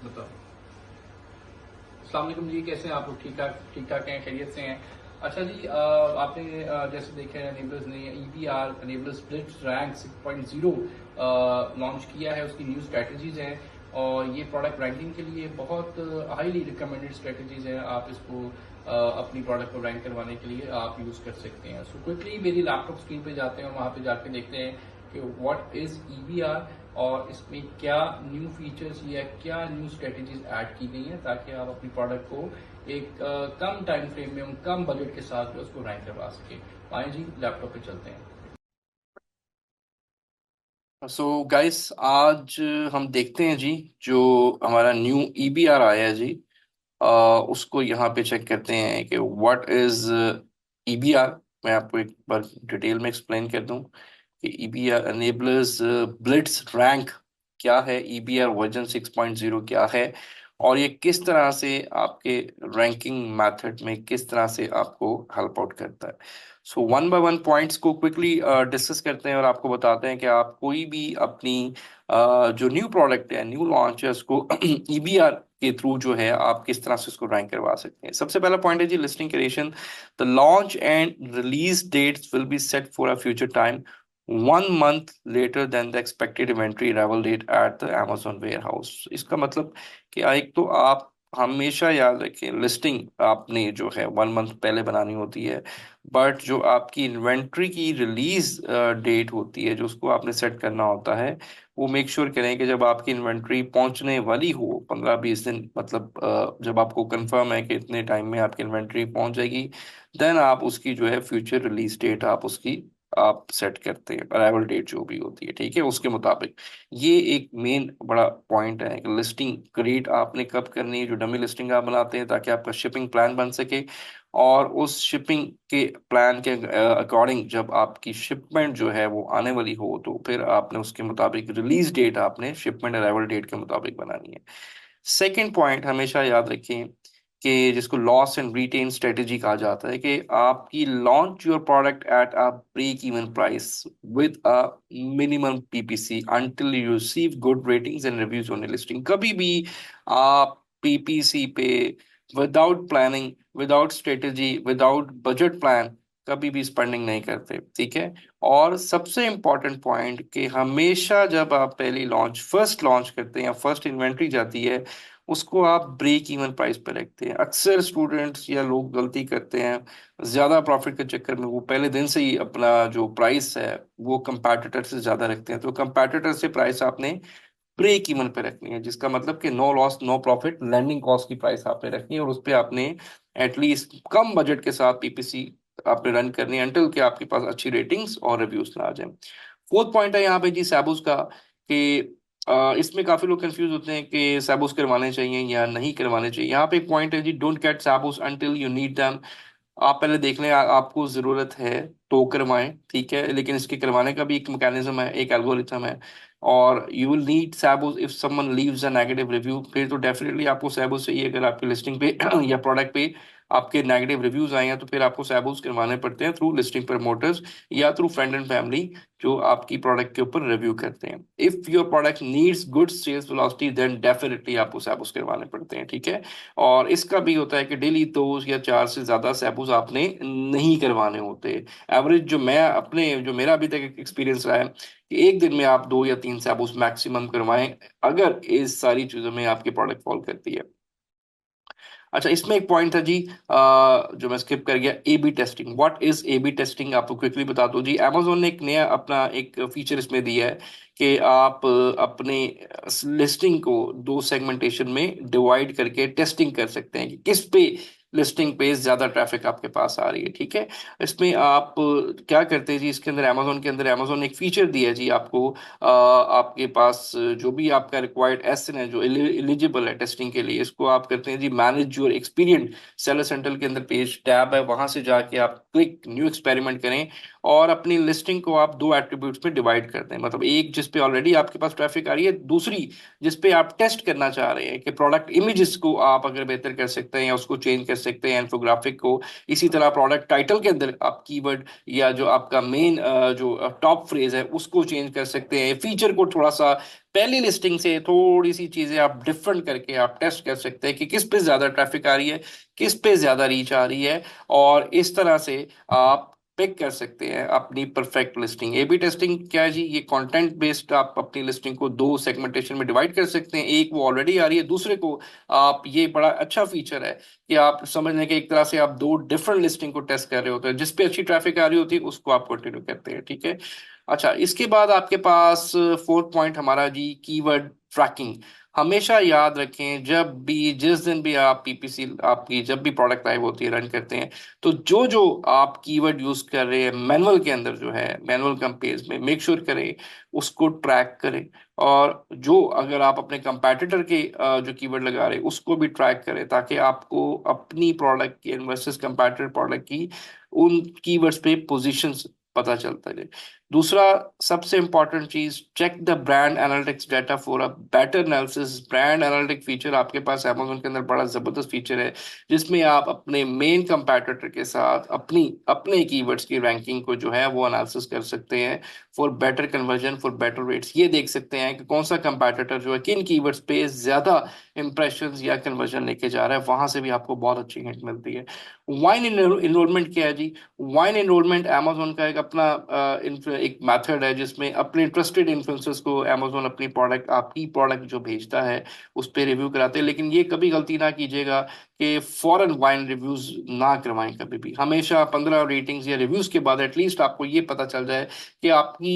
बताओ। अस्सलाम वालेकुम जी, कैसे हैं आप लोग? ठीक ठाक हैं, खैरियत से हैं? अच्छा जी, आपने जैसे देखा है एनेबलर्स ने EBR enabler split rank 6.0 launch किया है। उसकी न्यू स्ट्रेटजीज हैं और ये प्रोडक्ट रैंकिंग के लिए बहुत हाईली रिकमेंडेड स्ट्रेटजीज हैं। आप इसको अपनी प्रोडक्ट को रैंक करवाने के लिए आप यूज कर सकते हैं। सो क्विकली मेरी लैपटॉप स्क्रीन पे जाते हैं और वहां पे जाके देखते हैं कि व्हाट इज EBR और इसमें क्या न्यू फीचर्स या क्या न्यू स्ट्रेटजीज ऐड की गई हैं ताकि आप अपनी प्रोडक्ट को एक कम टाइम फ्रेम में कम बजट के साथ में उसको रैंक करवा सके। आए जी, लैपटॉप पे चलते हैं। सो गाइस, आज हम देखते हैं जी जो हमारा न्यू EBR आया है जी। उसको यहाँ पे चेक करते हैं कि व्हाट इज EBR। मैं आपको एक बार डिटेल में एक्सप्लेन कर दूं कि EBR एनेबलर्स ब्लिट्स रैंक क्या है, EBR वर्जन 6.0 क्या है, और ये किस तरह से आपके रैंकिंग मेथड में किस तरह से आपको हेल्प आउट करता है। So one by one points को क्विकली डिस्कस करते हैं और आपको बताते हैं कि आप कोई भी अपनी जो न्यू प्रोडक्ट है, न्यू लॉन्च है, उसको EBR के थ्रू जो है आप किस तरह से उसको रैंक करवा सकते हैं। सबसे पहला पॉइंट है जी listing creation. The launch and release dates will be set for a future time 1 month later than the expected inventory arrival date at the Amazon warehouse। इसका मतलब कि एक तो आप हमेशा याद रखें, लिस्टिंग आपने जो है 1 month पहले बनानी होती है, बट जो आपकी इन्वेंट्री की रिलीज डेट होती है जो उसको आपने सेट करना होता है, वो मेक श्योर करें कि जब आपकी इन्वेंट्री पहुंचने वाली हो 15-20 दिन, मतलब जब आपको कंफर्म है कि इतने टाइम में आपकी इन्वेंट्री पहुंच जाएगी, देन आप उसकी जो है फ्यूचर रिलीज डेट आप उसकी आप सेट करते हैं, अराइवल डेट जो भी होती है, ठीक है, उसके मुताबिक। ये एक मेन बड़ा पॉइंट है कि लिस्टिंग क्रिएट आपने कब करनी है, जो डमी लिस्टिंग आप बनाते हैं, ताकि आपका शिपिंग प्लान बन सके। और उस शिपिंग के प्लान के अकॉर्डिंग जब आपकी शिपमेंट जो है वो आने वाली हो, तो फिर आपने उसके मुताबिक रिलीज डेट आपने शिपमेंट अराइवल डेट के मुताबिक बनानी है। सेकेंड पॉइंट हमेशा याद रखें कि जिसको लॉस एंड रिटेन स्ट्रेटेजी कहा जाता है, कि आपकी launch your product at a break even price with a minimum PPC until you receive good ratings and reviews on listing. कभी भी आप PPC पे without planning, without strategy, without budget plan कभी भी स्पेंडिंग नहीं करते, ठीक है। और सबसे इंपॉर्टेंट पॉइंट कि हमेशा जब आप पहली लॉन्च, फर्स्ट लॉन्च करते हैं या फर्स्ट इन्वेंट्री जाती है, उसको आप ब्रेक इवन प्राइस पे रखते हैं। अक्सर स्टूडेंट्स या लोग गलती करते हैं, ज्यादा प्रॉफिट के चक्कर में वो पहले दिन से ही अपना जो प्राइस है वो कंपैटिटर से ज्यादा रखते हैं। तो कंपैटिटर से प्राइस आपने ब्रेक इवन पे रखनी है, जिसका मतलब कि no loss no profit, landing cost की प्राइस आपने रखनी है, और उस पे आपने एटलीस्ट कम बजट के साथ PPC आपने रन करनी है अंटिल कि आपके पास अच्छी रेटिंग्स और रिव्यूज ना आ जाए। फोर्थ पॉइंट है यहाँ पे जी सैबूस का, कि इसमें काफी लोग कंफ्यूज होते हैं कि सैबूस करवाने चाहिए या नहीं करवाने चाहिए। यहाँ पे एक पॉइंट है जी, don't get sabos until you need them. आप पहले देख लें, आपको जरूरत है तो करवाएं, ठीक है, लेकिन इसके करवाने का भी एक मैकेनिज्म है, एक एल्गोरिथम है। और you will need sabos if someone leaves a negative review. फिर तो डेफिनेटली आपको सैबोस चाहिए। अगर आपकी लिस्टिंग पे या प्रोडक्ट पे आपके नेगेटिव रिव्यूज आए हैं, तो फिर आपको सैबोस करवाने पड़ते हैं थ्रू लिस्टिंग प्रमोटर्स या थ्रू फ्रेंड एंड फैमिली जो आपकी प्रोडक्ट के ऊपर रिव्यू करते हैं। If your product needs good sales velocity, then definitely आपको सैबोस करवाने पड़ते हैं, ठीक है। और इसका भी होता है कि डेली 2 या 4 से ज्यादा सैबूस आपने नहीं करवाने होते। एवरेज जो मैं अपने, जो मेरा अभी तक एक्सपीरियंस रहा है, कि एक दिन में आप 2 या 3 सैबूस मैक्सिमम करवाएं, अगर इस सारी चीजों में आपकी प्रोडक्ट फॉल करती है। अच्छा, इसमें एक पॉइंट था जी जो मैं स्किप कर गया, A/B testing. What is A/B testing, आपको क्विकली बता दो जी। Amazon ने एक नया अपना एक फीचर इसमें दिया है कि आप अपने लिस्टिंग को 2 सेगमेंटेशन में डिवाइड करके टेस्टिंग कर सकते हैं कि किस पे लिस्टिंग पे ज्यादा ट्रैफिक आपके पास आ रही है, ठीक है। इसमें आप क्या करते हैं जी, इसके अंदर Amazon के अंदर Amazon ने एक फीचर दिया है जी आपको, आपके पास जो भी आपका रिक्वायर्ड एसएन है जो एलिजिबल है टेस्टिंग के लिए, इसको आप करते हैं जी manage your experience. Seller central के अंदर पेज टैब है, वहां से जाके आप क्लिक न्यू एक्सपेरिमेंट करें और अपनी लिस्टिंग को आप दो एट्रीब्यूट्स में डिवाइड करते हैं। मतलब एक जिस पे ऑलरेडी आपके पास ट्रैफिक आ रही है, दूसरी जिस पे आप टेस्ट करना चाह रहे हैं कि प्रोडक्ट इमेजेस को आप अगर बेहतर कर सकते हैं या उसको चेंज कर सकते हैं, इन्फोग्राफिक को। इसी तरह प्रोडक्ट टाइटल के अंदर आप कीवर्ड या जो आपका मेन जो टॉप फ्रेज है उसको चेंज कर सकते हैं। फीचर को थोड़ा सा पहली लिस्टिंग से थोड़ी सी चीजें आप डिफरेंट करके आप टेस्ट कर सकते हैं कि किस पे ज्यादा ट्रैफिक आ रही है, किस पे ज्यादा रीच आ रही है। और इस तरह से आप पिक कर सकते हैं अपनी perfect listing. A B testing क्या है जी? ये कंटेंट बेस्ड आप अपनी लिस्टिंग को दो सेगमेंटेशन में डिवाइड कर सकते हैं। एक वो ऑलरेडी आ रही है, दूसरे को आप, ये बड़ा अच्छा फीचर है कि आप समझ लें कि एक तरह से आप दो डिफरेंट लिस्टिंग को टेस्ट कर रहे होते हैं। जिस पे अच्छी ट्रैफिक आ रही होती है उसको आप कंटिन्यू करते हैं, ठीक है। अच्छा, इसके बाद आपके पास फोर्थ पॉइंट हमारा जी, कीवर्ड ट्रैकिंग। हमेशा याद रखें, जब भी जिस दिन भी आप पीपीसी आपकी जब भी प्रोडक्ट लाइव होती है, रन करते हैं, तो जो जो आप कीवर्ड यूज कर रहे हैं मैनुअल के अंदर, जो है मैनुअल कैंपेन्स में, मेक श्योर करें उसको ट्रैक करें। और जो अगर आप अपने कंपैटिटर के जो कीवर्ड लगा रहे हैं उसको भी ट्रैक करें, ताकि आपको अपनी प्रोडक्ट की वर्सेस कंपैटिटर प्रोडक्ट की उन कीवर्ड्स पे पोजीशंस पता चलता है। दूसरा सबसे इंपॉर्टेंट चीज, check the brand analytics data for a better analysis. Brand analytic feature आपके पास Amazon के अंदर बड़ा जबरदस्त फीचर है, जिसमें आप अपने मेन कंपैटिटर के साथ अपनी अपने कीवर्ड्स की रैंकिंग को जो है वो एनालिसिस कर सकते हैं for better conversion, for better rates. ये देख सकते हैं कि कौन सा कंपैटिटर जो है किन कीवर्ड्स पे ज्यादा इंप्रेशंस या कन्वर्जन लेके जा रहा है। वहां से भी आपको बहुत अच्छी हिंट मिलती है। वाइन इनरोलमेंट क्या है जी? वाइन एनरोलमेंट अमेजोन का एक अपना एक मेथड है, जिसमें अपने ट्रस्टेड इन्फ्लुएंसर्स को अमेजोन अपनी प्रोडक्ट, आपकी प्रोडक्ट जो भेजता है उस पर रिव्यू कराते हैं। लेकिन ये कभी गलती ना कीजिएगा कि फॉरेन वाइन रिव्यूज ना करवाएं कभी भी। हमेशा 15 रेटिंग्स या रिव्यूज के बाद एटलीस्ट आपको ये पता चल जाए कि आपकी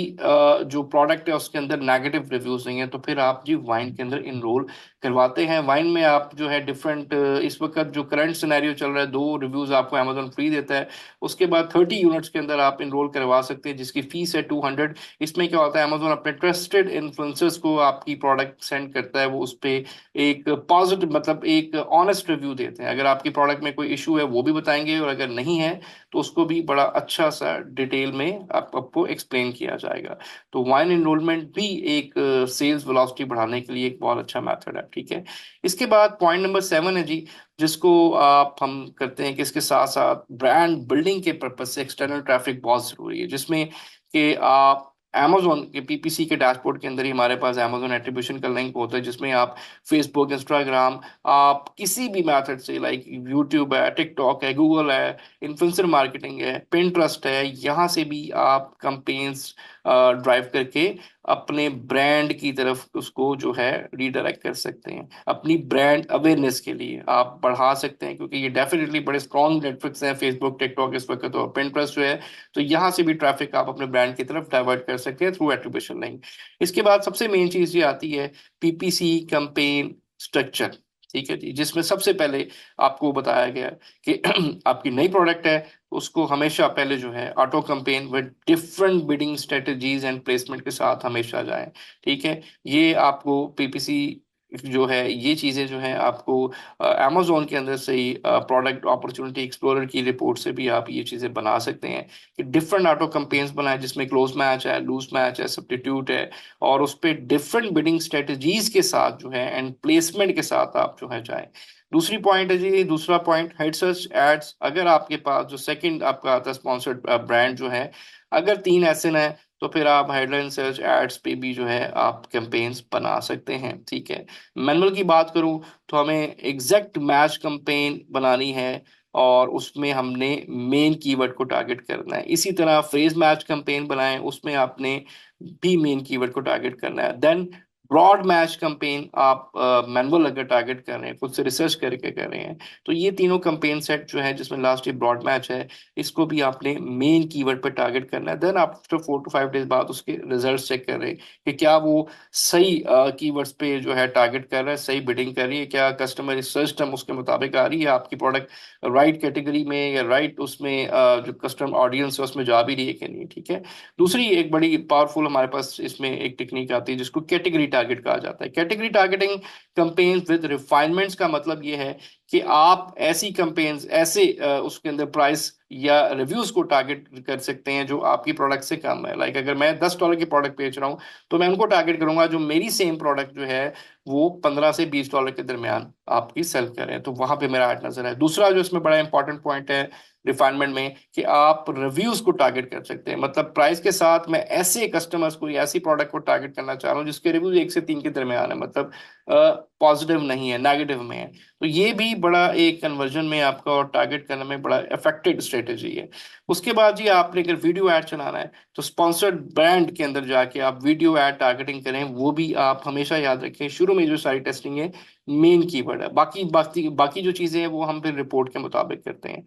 जो प्रोडक्ट है उसके अंदर नेगेटिव रिव्यूज नहीं है, तो फिर आप जी वाइन के अंदर इनरोल करवाते हैं। वाइन में आप जो है डिफरेंट, इस वक्त जो करंट सिनेरियो चल रहा है, 2 रिव्यूज आपको अमेजोन फ्री देता है। उसके बाद 30 यूनिट्स के अंदर आप इनरोल करवा सकते हैं, जिसकी फीस है 200। इसमें क्या होता है, अमेजोन अपने ट्रस्टेड इन्फ्लुएंसर्स को आपकी प्रोडक्ट सेंड करता है, वो उस पर एक पॉजिटिव, मतलब एक ऑनेस्ट रिव्यू देते हैं। अगर आपकी प्रोडक्ट में कोई इशू है वो भी बताएंगे, और अगर नहीं है तो उसको भी बड़ा अच्छा सा डिटेल में आपको एक्सप्लेन किया जाएगा। तो वाइन एनरोलमेंट भी एक सेल्स वेलोसिटी बढ़ाने के लिए एक बहुत अच्छा मेथड है, ठीक है। इसके बाद पॉइंट नंबर 7 है जी, जिसको आप हम करते हैं कि इसके साथ साथ ब्रांड बिल्डिंग के पर्पज से एक्सटर्नल ट्रैफिक बहुत जरूरी है, जिसमें कि आप Amazon के पीपीसी के डैशबोर्ड के अंदर ही हमारे पास Amazon एट्रीब्यूशन का लिंक होता है, जिसमें आप फेसबुक, इंस्टाग्राम, आप किसी भी मेथड से, लाइक यूट्यूब है, टिकटॉक है, गूगल है, इन्फ्लुएंसर मार्केटिंग है, पिंटरेस्ट है, यहाँ से भी आप कंपेन्स ड्राइव करके अपने ब्रांड की तरफ उसको जो है रीडायरेक्ट कर सकते हैं। अपनी ब्रांड अवेयरनेस के लिए आप बढ़ा सकते हैं, क्योंकि ये डेफिनेटली बड़े स्ट्रॉन्ग नेटवर्क्स हैं, फेसबुक, टिकटॉक इस वक्त, और पिंटरेस्ट जो है। तो यहाँ से भी ट्रैफिक आप अपने ब्रांड की तरफ डाइवर्ट कर सकते हैं थ्रू एट्रीब्यूशन लिंक। इसके बाद सबसे मेन चीज ये आती है पीपीसी कैंपेन स्ट्रक्चर, ठीक है जी, जिसमें सबसे पहले आपको बताया गया है कि आपकी नई प्रोडक्ट है, उसको हमेशा पहले जो है auto campaign with different bidding strategies and placement के साथ हमेशा जाए, ठीक है। ये आपको पीपीसी जो है, ये चीजें जो है आपको अमेजोन के अंदर से ही प्रोडक्ट अपॉर्चुनिटी एक्सप्लोरर की रिपोर्ट से भी आप ये चीजें बना सकते हैं कि डिफरेंट ऑटो कैंपेन्स बनाए, जिसमें क्लोज मैच है, लूज मैच है, सब्स्टिट्यूट है, और उस पर डिफरेंट बिडिंग स्ट्रेटजीज के साथ जो है एंड प्लेसमेंट के साथ आप जो है जाए। दूसरी पॉइंट है जी, दूसरा पॉइंट, हेड सर्च एड्स। अगर आपके पास जो सेकंड आपका आता है स्पॉन्सर्ड ब्रांड जो है, अगर 3 ऐसे है, तो फिर आप हेडलाइन सर्च एड्स पे भी जो है आप कैंपेन्स बना सकते हैं, ठीक है। मैनुअल की बात करूं तो हमें एग्जैक्ट मैच कैंपेन बनानी है, और उसमें हमने मेन कीवर्ड को टारगेट करना है। इसी तरह फ्रेज मैच कैंपेन बनाएं, उसमें आपने भी मेन कीवर्ड को टारगेट करना है। देन ब्रॉड मैच कैंपेन आप मैनुअल अगर टारगेट कर रहे हैं, खुद से रिसर्च करके कर रहे हैं, तो ये तीनों कैंपेन सेट जो है, जिसमें लास्ट ये ब्रॉड मैच है, इसको भी आपने मेन कीवर्ड पर टारगेट करना है। देन आफ्टर 4 to 5 डेज बाद उसके रिजल्ट चेक कर रहे हैं कि क्या वो सही कीवर्ड्स पे जो है टारगेट कर रहा है, सही बिडिंग कर रही है, क्या कस्टमर रिसर्च टर्म उसके मुताबिक आ रही है, आपकी प्रोडक्ट राइट कैटेगरी में या राइट उसमें जो कस्टमर ऑडियंस है उसमें जा भी रही है कि नहीं, ठीक है। दूसरी एक बड़ी पावरफुल हमारे पास इसमें एक टेक्निक आती है, जिसको कैटेगरी टारगेट कहा जाता है। Category targeting campaigns with refinements का मतलब ये है कि आप ऐसी कैंपेन्स, ऐसे उसके अंदर प्राइस या रिव्यूज को टारगेट कर सकते हैं जो आपकी प्रोडक्ट से कम है। लाइक अगर मैं $10 की प्रोडक्ट बेच रहा हूँ तो मैं उनको टारगेट करूंगा जो मेरी सेम प्रोडक्ट जो है वो $15 से $20 के दरमियान आपकी सेल करें, तो वहां पे मेरा ऐड नजर है। दूसरा जो इसमें बड़ा इंपॉर्टेंट पॉइंट है रिफाइनमेंट में, कि आप रिव्यूज को टारगेट कर सकते हैं। मतलब प्राइस के साथ मैं ऐसे कस्टमर्स को या ऐसी प्रोडक्ट को टारगेट करना चाह रहा हूँ जिसके रिव्यूज 1 से 3 के दरमियान है, मतलब पॉजिटिव नहीं है, नेगेटिव में है। तो ये भी बड़ा एक कन्वर्जन में आपका और टारगेट करने में बड़ा इफेक्टिव स्ट्रेटेजी है। उसके बाद जी आपने अगर वीडियो ऐड चलाना है तो स्पॉन्सर्ड ब्रांड के अंदर जाके आप वीडियो ऐड टारगेटिंग करें। वो भी आप हमेशा याद रखें, शुरू में जो सारी टेस्टिंग है मेन कीवर्ड है, बाकी बाकी बाकी जो चीजें हैं वो हम फिर रिपोर्ट के मुताबिक करते हैं।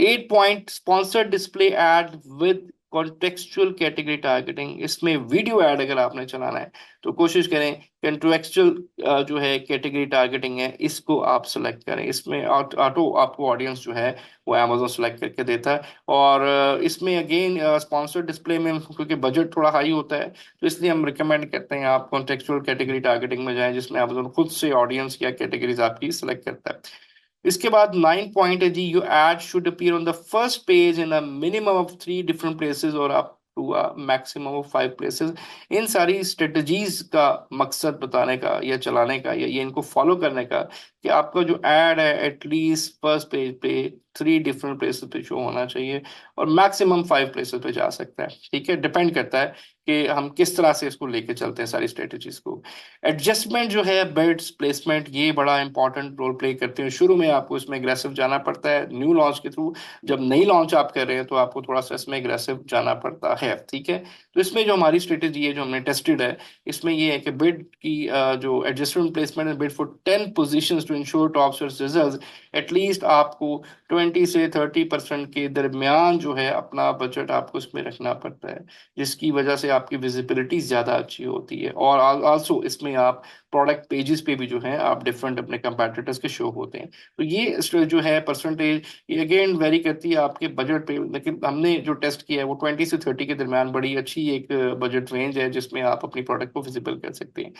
8 point sponsored display ad with contextual category targeting. इसमें वीडियो ऐड अगर आपने चलाना है तो कोशिश करें कॉन्टेक्चुअल जो है कैटेगरी टारगेटिंग है इसको आप सेलेक्ट करें। इसमें ऑटो आपको ऑडियंस जो है वो अमेजोन सेलेक्ट करके देता है। और इसमें अगेन स्पॉन्सर्ड डिस्प्ले में क्योंकि बजट थोड़ा हाई होता है तो इसलिए हम रिकमेंड करते हैं आप कॉन्टेक्चुअल कैटेगरी टारगेटिंग में जाएं, जिसमें अमेजोन खुद से ऑडियंस या कैटेगरीज आपकी सेलेक्ट करता है। इसके बाद 9 पॉइंट है जी, your ad should appear on the first page in a minimum of 3 different places और up to a maximum of 5 places. इन सारी स्ट्रेटजीज का मकसद बताने का या चलाने का या ये इनको फॉलो करने का कि आपका जो एड है एटलीस्ट फर्स्ट पेज पे 3 डिफरेंट प्लेसेस पे शो होना चाहिए और मैक्सिमम 5 प्लेसेस पे जा सकता है। ठीक है, डिपेंड करता है कि हम किस तरह से इसको लेके चलते हैं सारी स्ट्रेटजीज को। एडजस्टमेंट जो है बिड्स प्लेसमेंट ये बड़ा इंपॉर्टेंट रोल प्ले करते हैं। शुरू में आपको इसमें एग्रेसिव जाना पड़ता है न्यू लॉन्च के थ्रू। जब नई लॉन्च आप कर रहे हैं तो आपको थोड़ा सा इसमें एग्रेसिव जाना पड़ता है। ठीक है, तो इसमें जो हमारी स्ट्रेटेजी है जो हमने टेस्टेड है इसमें ये है कि बिड की जो एडजस्टमेंट प्लेसमेंट है bid for 10 position to ensure top search result. At least आपको 20 से 30% के दरमियान जो है अपना बजट आपको इसमें रखना पड़ता है, जिसकी वजह से आपकी विजिबिलिटी ज़्यादा अच्छी होती है। और आल्सो इसमें आप प्रोडक्ट पेजेस पे भी जो है आप डिफरेंट अपने कंपैटिटर्स के शो होते हैं। तो ये जो है परसेंटेज ये अगेन वेरी करती है आपके बजट पे, लेकिन हमने जो टेस्ट किया है वो 20 से 30 के दरमियान बड़ी अच्छी एक बजट रेंज है जिसमें आप अपनी प्रोडक्ट को विजिबल कर सकते हैं।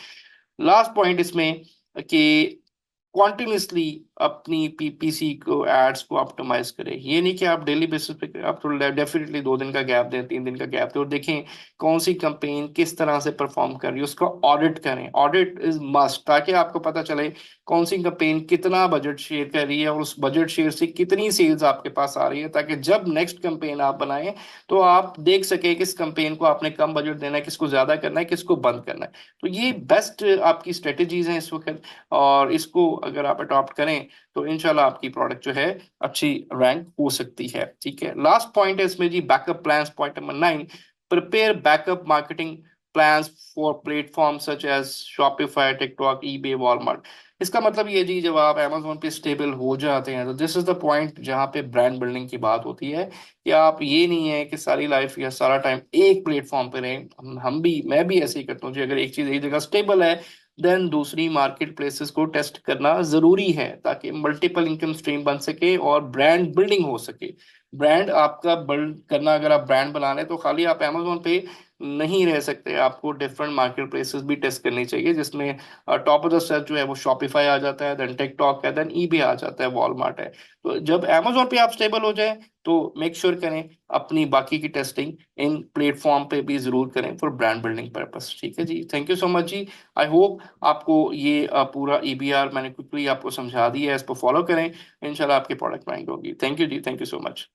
लास्ट पॉइंट इसमें कि कॉन्टिन्यूसली अपनी पीपीसी को एड्स को ऑप्टिमाइज करें। ये नहीं कि आप डेली बेसिस पे आप तो डेफिनेटली 2 दिन का गैप दें, 3 दिन का गैप दें और देखें कौन सी कंपेन किस तरह से परफॉर्म कर रही है, उसका ऑडिट करें। ऑडिट इज मस्ट, ताकि आपको पता चले कौन सी कंपेन कितना बजट शेयर कर रही है और उस बजट शेयर से कितनी सेल्स आपके पास आ रही है, ताकि जब नेक्स्ट कंपेन आप बनाएं तो आप देख सके किस कंपेन को आपने कम बजट देना है, किसको ज्यादा करना है, किसको बंद करना है। तो ये बेस्ट आपकी स्ट्रेटेजीज हैं इस वक्त, और इसको अगर आप अडॉप्ट करें तो इंशाल्लाह आपकी प्रोडक्ट जो है अच्छी रैंक हो सकती है। ठीक है, लास्ट पॉइंट है इसमें जी backup plans, point number 9। Prepare backup marketing plans for platform such as Shopify, TikTok, eBay, Walmart. इसका मतलब ये जी जब आप Amazon पे स्टेबल हो जाते हैं तो दिस इज द पॉइंट जहाँ पे ब्रांड बिल्डिंग की बात होती है कि आप ये नहीं है कि सारी लाइफ या सारा टाइम एक प्लेटफॉर्म पे रहें। हम भी, मैं भी ऐसे ही करता हूँ जी। अगर एक चीज एक जगह स्टेबल है देन दूसरी मार्केट प्लेसेस को टेस्ट करना जरूरी है ताकि मल्टीपल इनकम स्ट्रीम बन सके और ब्रांड बिल्डिंग हो सके। ब्रांड आपका बिल्ड करना, अगर आप ब्रांड बना रहे तो खाली आप Amazon पे नहीं रह सकते, आपको डिफरेंट मार्केट प्लेसेस भी टेस्ट करनी चाहिए, जिसमें टॉप ऑफ द सर्च जो है वो शॉपिफाई आ जाता है, देन टिकटॉक है, देन ईबे आ जाता है, वॉलमार्ट है। तो जब Amazon पे आप स्टेबल हो जाए तो मेक श्योर करें अपनी बाकी की टेस्टिंग इन प्लेटफॉर्म पे भी जरूर करें फॉर ब्रांड बिल्डिंग पर्पस। ठीक है जी, थैंक यू सो मच जी। आई होप आपको ये पूरा EBR मैंने क्विकली आपको समझा दिया है, इसको फॉलो करें, इंशाल्लाह आपकी प्रोडक्ट रैंक होगी। थैंक यू जी, थैंक यू सो मच।